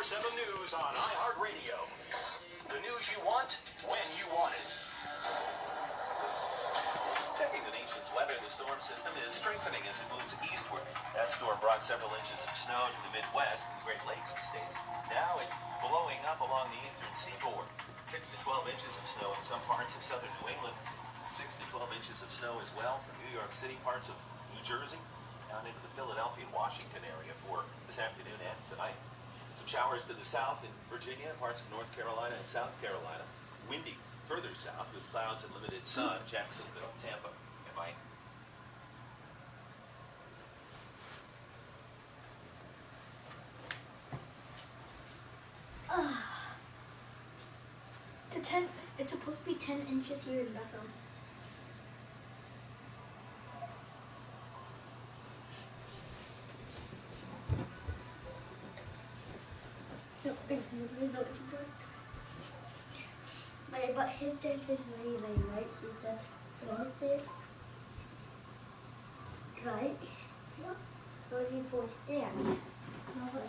24/7 news on iHeartRadio. The news you want, when you want it. Checking the nation's weather, the storm system is strengthening as it moves eastward. That storm brought several inches of snow to the Midwest and the Great Lakes states. Now it's blowing up along the eastern seaboard. 6 to 12 inches of snow in some parts of southern New England. 6 to 12 inches of snow as well from New York City, parts of New Jersey, down into the Philadelphia and Washington area for this afternoon and tonight. Some showers to the south in Virginia, parts of North Carolina and South Carolina. Windy further south with clouds and limited sun. Jacksonville, Tampa, and Mike. It's supposed to be 10 inches here in Bethel. But his deck is really right. He's the right there. Right? Where do you boys stand?